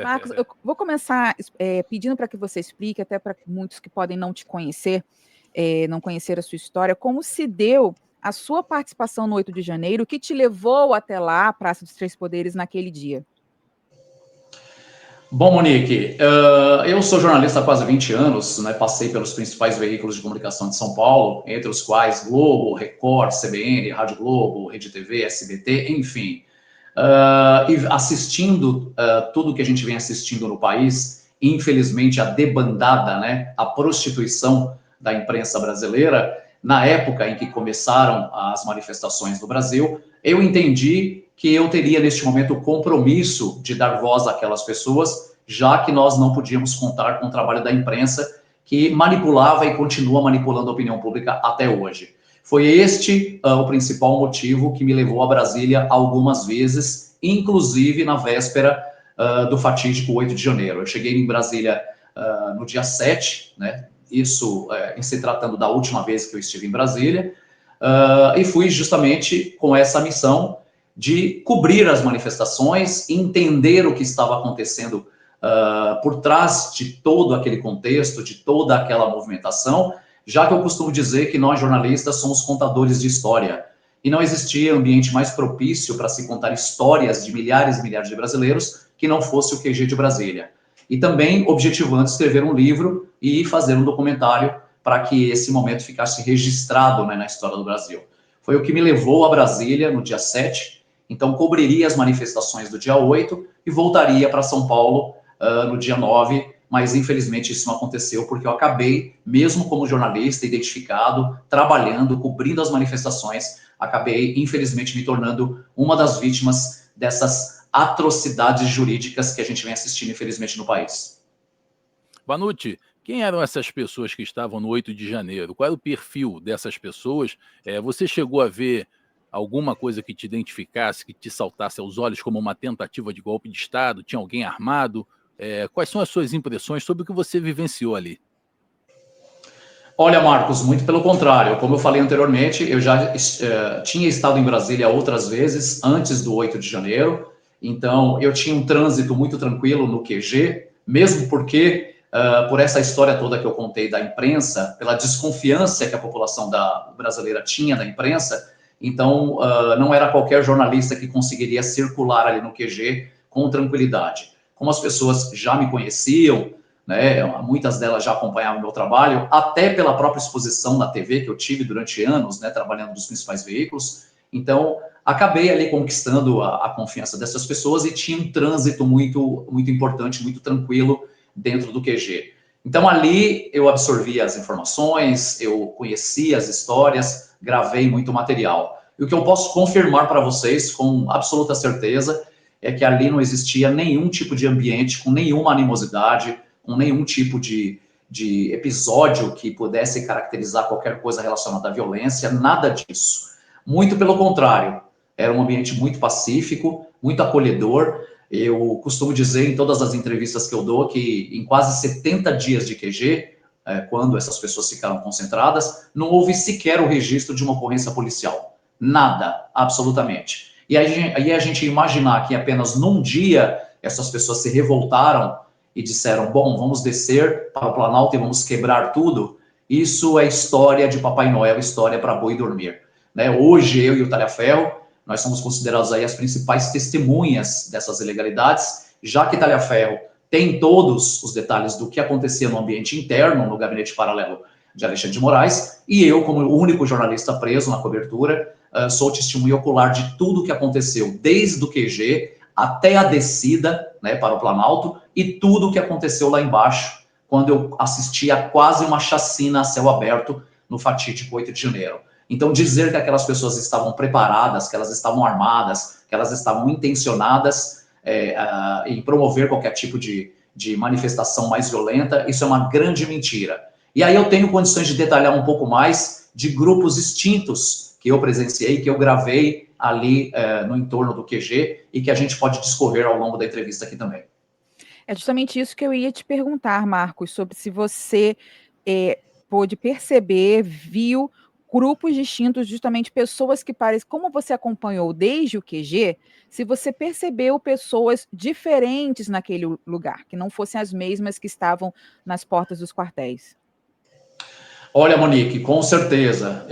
Marcos, eu vou começar pedindo para que você explique, até para muitos que podem não te conhecer, não conhecer a sua história, como se deu a sua participação no 8 de janeiro, o que te levou até lá, a Praça dos Três Poderes, naquele dia? Bom, Monique, eu sou jornalista há quase 20 anos, né, passei pelos principais veículos de comunicação de São Paulo, entre os quais Globo, Record, CBN, Rádio Globo, Rede TV, SBT, enfim. E assistindo tudo que a gente vem assistindo no país, infelizmente a debandada, né, a prostituição da imprensa brasileira, na época em que começaram as manifestações no Brasil, eu entendi que eu teria neste momento o compromisso de dar voz àquelas pessoas, já que nós não podíamos contar com o trabalho da imprensa que manipulava e continua manipulando a opinião pública até hoje. Foi este o principal motivo que me levou a Brasília algumas vezes, inclusive na véspera do fatídico 8 de janeiro. Eu cheguei em Brasília no dia 7, né? Isso em se tratando da última vez que eu estive em Brasília, e fui justamente com essa missão de cobrir as manifestações, entender o que estava acontecendo por trás de todo aquele contexto, de toda aquela movimentação, já que eu costumo dizer que nós jornalistas somos contadores de história. E não existia ambiente mais propício para se contar histórias de milhares e milhares de brasileiros que não fosse o QG de Brasília. E também objetivando escrever um livro e fazer um documentário para que esse momento ficasse registrado, né, na história do Brasil. Foi o que me levou a Brasília no dia 7, então cobriria as manifestações do dia 8 e voltaria para São Paulo no dia 9, mas infelizmente isso não aconteceu, porque eu acabei, mesmo como jornalista identificado, trabalhando, cobrindo as manifestações, acabei, infelizmente, me tornando uma das vítimas dessas atrocidades jurídicas que a gente vem assistindo, infelizmente, no país. Vanucci, quem eram essas pessoas que estavam no 8 de janeiro? Qual era o perfil dessas pessoas? Você chegou a ver alguma coisa que te identificasse, que te saltasse aos olhos como uma tentativa de golpe de Estado? Tinha alguém armado? Quais são as suas impressões sobre o que você vivenciou ali? Olha, Marcos, muito pelo contrário. Como eu falei anteriormente, eu já tinha estado em Brasília outras vezes, antes do 8 de janeiro. Então, eu tinha um trânsito muito tranquilo no QG, mesmo porque, por essa história toda que eu contei da imprensa, pela desconfiança que a população brasileira tinha da imprensa, então, não era qualquer jornalista que conseguiria circular ali no QG com tranquilidade. Como as pessoas já me conheciam, né, muitas delas já acompanhavam o meu trabalho, até pela própria exposição na TV que eu tive durante anos, né, trabalhando nos principais veículos. Então, acabei ali conquistando a confiança dessas pessoas e tinha um trânsito muito, muito importante, muito tranquilo dentro do QG. Então, ali eu absorvi as informações, eu conheci as histórias, gravei muito material. E o que eu posso confirmar para vocês com absoluta certeza é que ali não existia nenhum tipo de ambiente com nenhuma animosidade, com nenhum tipo de episódio que pudesse caracterizar qualquer coisa relacionada à violência, nada disso. Muito pelo contrário, era um ambiente muito pacífico, muito acolhedor. Eu costumo dizer em todas as entrevistas que eu dou que em quase 70 dias de QG, quando essas pessoas ficaram concentradas, não houve sequer o registro de uma ocorrência policial. Nada, absolutamente. E aí a gente imaginar que apenas num dia essas pessoas se revoltaram e disseram, bom, vamos descer para o Planalto e vamos quebrar tudo, isso é história de Papai Noel, história para boi dormir. Né? Hoje, eu e o Talhaferro, nós somos considerados aí as principais testemunhas dessas ilegalidades, já que Talhaferro tem todos os detalhes do que acontecia no ambiente interno, no gabinete paralelo de Alexandre de Moraes, e eu, como o único jornalista preso na cobertura, sou testemunha ocular de tudo o que aconteceu, desde o QG até a descida, né, para o Planalto, e tudo o que aconteceu lá embaixo, quando eu assisti a quase uma chacina a céu aberto no fatídico 8 de janeiro. Então, dizer que aquelas pessoas estavam preparadas, que elas estavam armadas, que elas estavam intencionadas em promover qualquer tipo de manifestação mais violenta, isso é uma grande mentira. E aí eu tenho condições de detalhar um pouco mais de grupos extintos que eu presenciei, que eu gravei ali no entorno do QG e que a gente pode discorrer ao longo da entrevista aqui também. É justamente isso que eu ia te perguntar, Marcos, sobre se você pôde perceber, viu grupos distintos, justamente pessoas que parecem, como você acompanhou desde o QG, se você percebeu pessoas diferentes naquele lugar, que não fossem as mesmas que estavam nas portas dos quartéis. Olha, Monique, com certeza.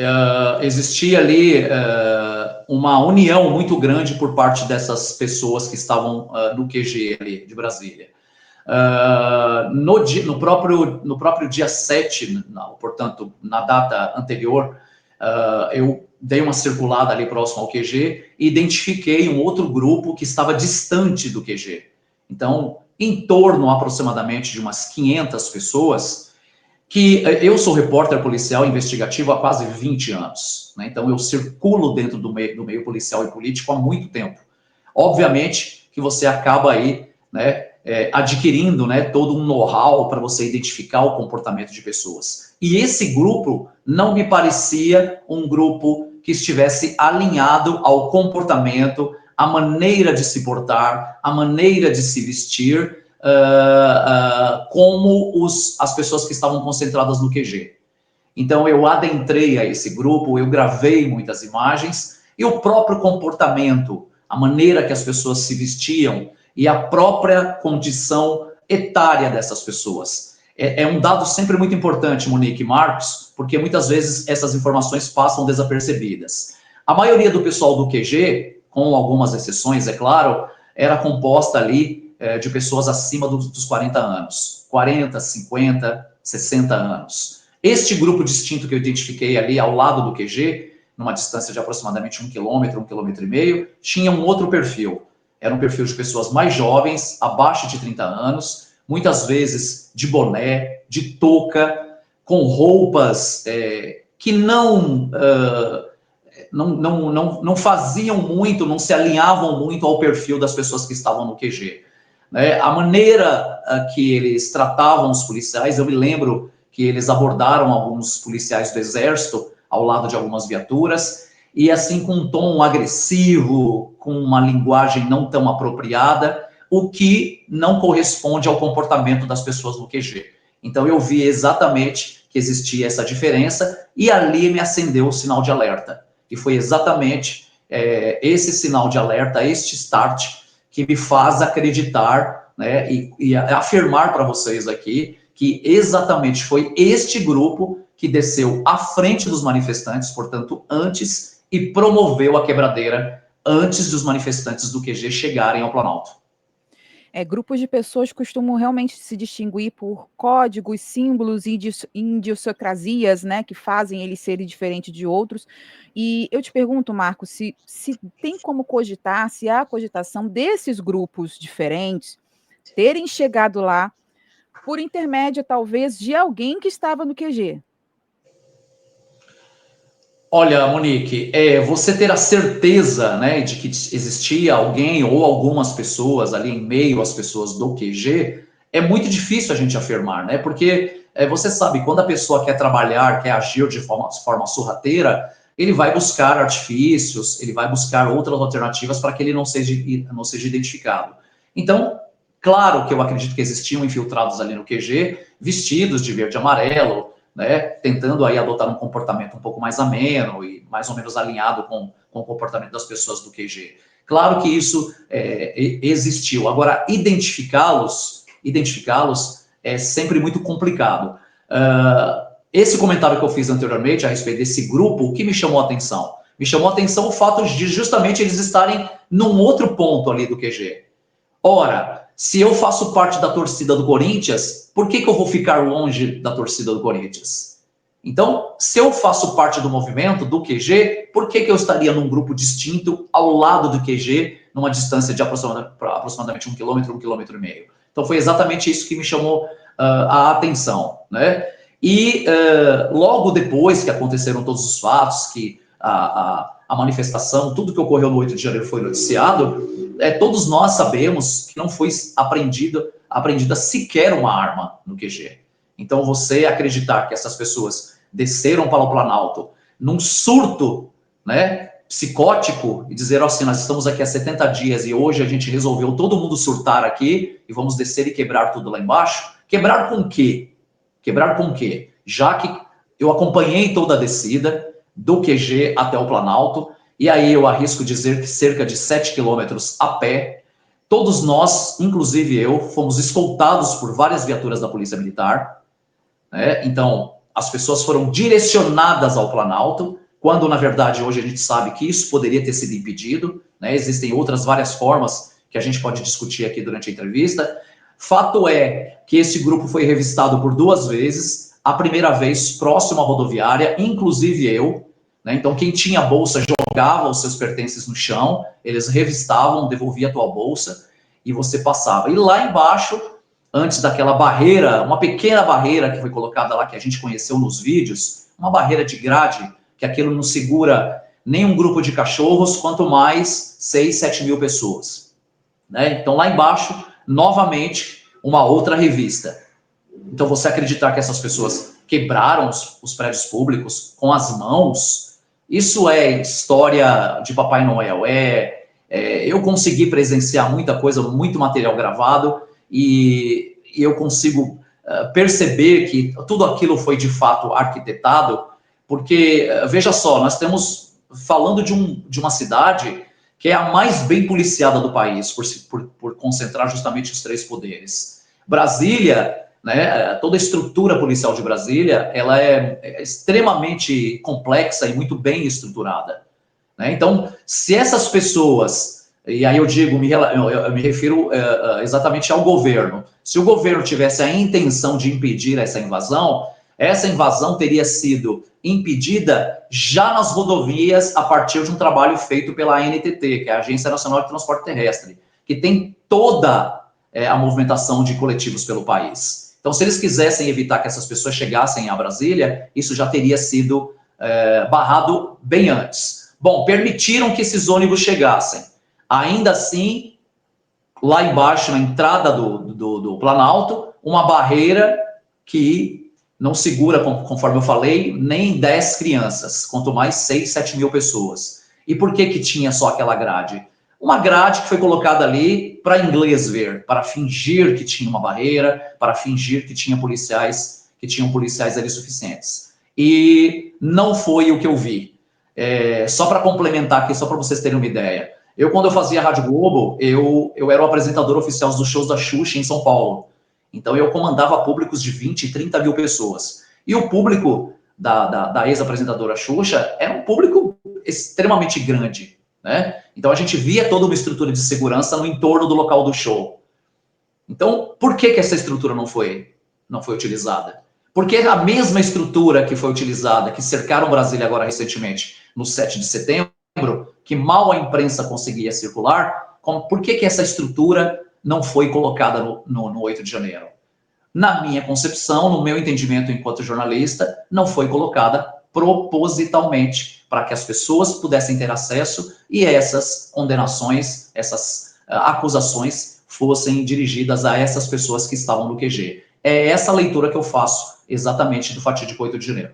Existia ali uma união muito grande por parte dessas pessoas que estavam no QG ali de Brasília. No próprio dia 7, portanto, na data anterior, eu dei uma circulada ali próximo ao QG e identifiquei um outro grupo que estava distante do QG. Então, em torno aproximadamente de umas 500 pessoas, que eu sou repórter policial investigativo há quase 20 anos, né? Então eu circulo dentro do meio policial e político há muito tempo. Obviamente que você acaba aí, né, adquirindo, né, todo um know-how para você identificar o comportamento de pessoas. E esse grupo não me parecia um grupo que estivesse alinhado ao comportamento, à maneira de se portar, à maneira de se vestir, como as pessoas que estavam concentradas no QG. Então eu adentrei a esse grupo, eu gravei muitas imagens, e o próprio comportamento, a maneira que as pessoas se vestiam e a própria condição etária dessas pessoas. É um dado sempre muito importante, Monique e Marcos, porque muitas vezes essas informações passam desapercebidas. A maioria do pessoal do QG, com algumas exceções, é claro, era composta ali de pessoas acima dos 40 anos, 40, 50, 60 anos. Este grupo distinto que eu identifiquei ali ao lado do QG, numa distância de aproximadamente 1 quilômetro, 1,5 quilômetros, tinha um outro perfil. Era um perfil de pessoas mais jovens, abaixo de 30 anos, muitas vezes de boné, de touca, com roupas que não faziam muito, não se alinhavam muito ao perfil das pessoas que estavam no QG. A maneira que eles tratavam os policiais, eu me lembro que eles abordaram alguns policiais do Exército ao lado de algumas viaturas, e assim com um tom agressivo, com uma linguagem não tão apropriada, o que não corresponde ao comportamento das pessoas no QG. Então eu vi exatamente que existia essa diferença, e ali me acendeu o sinal de alerta. E foi exatamente esse sinal de alerta, este start, que me faz acreditar, né, e afirmar para vocês aqui que exatamente foi este grupo que desceu à frente dos manifestantes, portanto, antes, e promoveu a quebradeira antes dos manifestantes do QG chegarem ao Planalto. Grupos de pessoas costumam realmente se distinguir por códigos, símbolos e idiosincrasias, né, que fazem eles serem diferentes de outros. E eu te pergunto, Marcos, se tem como cogitar, se há cogitação desses grupos diferentes terem chegado lá por intermédio, talvez, de alguém que estava no QG. Olha, Monique, você ter a certeza, né, de que existia alguém ou algumas pessoas ali em meio às pessoas do QG, é muito difícil a gente afirmar, né? Porque você sabe, quando a pessoa quer trabalhar, quer agir de forma sorrateira, ele vai buscar artifícios, ele vai buscar outras alternativas para que ele não seja identificado. Então, claro que eu acredito que existiam infiltrados ali no QG, vestidos de verde e amarelo, né, tentando aí adotar um comportamento um pouco mais ameno e mais ou menos alinhado com o comportamento das pessoas do QG. Claro que isso existiu. Agora, identificá-los é sempre muito complicado. Esse comentário que eu fiz anteriormente a respeito desse grupo, o que me chamou a atenção? Me chamou a atenção o fato de justamente eles estarem num outro ponto ali do QG. Ora, se eu faço parte da torcida do Corinthians, por que eu vou ficar longe da torcida do Corinthians? Então, se eu faço parte do movimento, do QG, por que eu estaria num grupo distinto, ao lado do QG, numa distância de aproximadamente 1 quilômetro, 1,5 quilômetros? Então, foi exatamente isso que me chamou a atenção, né? E logo depois que aconteceram todos os fatos, que a manifestação, tudo que ocorreu no 8 de janeiro foi noticiado, todos nós sabemos que não foi apreendida sequer uma arma no QG. Então, você acreditar que essas pessoas desceram para o Planalto num surto, né, psicótico e dizer assim, nós estamos aqui há 70 dias e hoje a gente resolveu todo mundo surtar aqui e vamos descer e quebrar tudo lá embaixo. Quebrar com o quê? Quebrar com o quê? Já que eu acompanhei toda a descida, do QG até o Planalto, e aí eu arrisco dizer que cerca de 7 quilômetros a pé. Todos nós, inclusive eu, fomos escoltados por várias viaturas da Polícia Militar, né? Então, as pessoas foram direcionadas ao Planalto, quando, na verdade, hoje a gente sabe que isso poderia ter sido impedido, né? Existem outras várias formas que a gente pode discutir aqui durante a entrevista. Fato é que esse grupo foi revistado por 2 vezes, a primeira vez próximo à rodoviária, inclusive eu, né? Então, quem tinha bolsa jogava os seus pertences no chão, eles revistavam, devolvia a tua bolsa e você passava. E lá embaixo, antes daquela barreira, uma pequena barreira que foi colocada lá, que a gente conheceu nos vídeos, uma barreira de grade, que aquilo não segura nem um grupo de cachorros, quanto mais 6, 7 mil pessoas, né? Então, lá embaixo, novamente, uma outra revista. Então, você acreditar que essas pessoas quebraram os prédios públicos com as mãos, isso é história de Papai Noel. Eu consegui presenciar muita coisa, muito material gravado, e eu consigo perceber que tudo aquilo foi de fato arquitetado, porque, veja só, nós estamos falando de uma cidade que é a mais bem policiada do país, por concentrar justamente os 3 poderes. Brasília, né, toda a estrutura policial de Brasília, ela é extremamente complexa e muito bem estruturada, né? Então, se essas pessoas, e aí eu digo, eu me refiro exatamente ao governo, se o governo tivesse a intenção de impedir essa invasão teria sido impedida já nas rodovias a partir de um trabalho feito pela ANTT, que é a Agência Nacional de Transporte Terrestre, que tem toda a movimentação de coletivos pelo país. Então, se eles quisessem evitar que essas pessoas chegassem a Brasília, isso já teria sido barrado bem antes. Bom, permitiram que esses ônibus chegassem. Ainda assim, lá embaixo, na entrada do Planalto, uma barreira que não segura, conforme eu falei, nem 10 crianças, quanto mais 6, 7 mil pessoas. E por que tinha só aquela grade? Uma grade que foi colocada ali para inglês ver, para fingir que tinha uma barreira, para fingir que tinham policiais ali suficientes. E não foi o que eu vi. Só para complementar aqui, só para vocês terem uma ideia. Quando eu fazia Rádio Globo, eu era o apresentador oficial dos shows da Xuxa em São Paulo. Então, eu comandava públicos de 20 e 30 mil pessoas. E o público da ex-apresentadora Xuxa era um público extremamente grande, né? Então, a gente via toda uma estrutura de segurança no entorno do local do show. Então, por que essa estrutura não foi utilizada? Porque a mesma estrutura que foi utilizada, que cercaram Brasília agora recentemente, no 7 de setembro, que mal a imprensa conseguia circular, por que essa estrutura não foi colocada no 8 de janeiro? Na minha concepção, no meu entendimento enquanto jornalista, não foi colocada propositalmente para que as pessoas pudessem ter acesso e essas condenações, essas acusações fossem dirigidas a essas pessoas que estavam no QG. É essa leitura que eu faço exatamente do fatídico 8 de janeiro.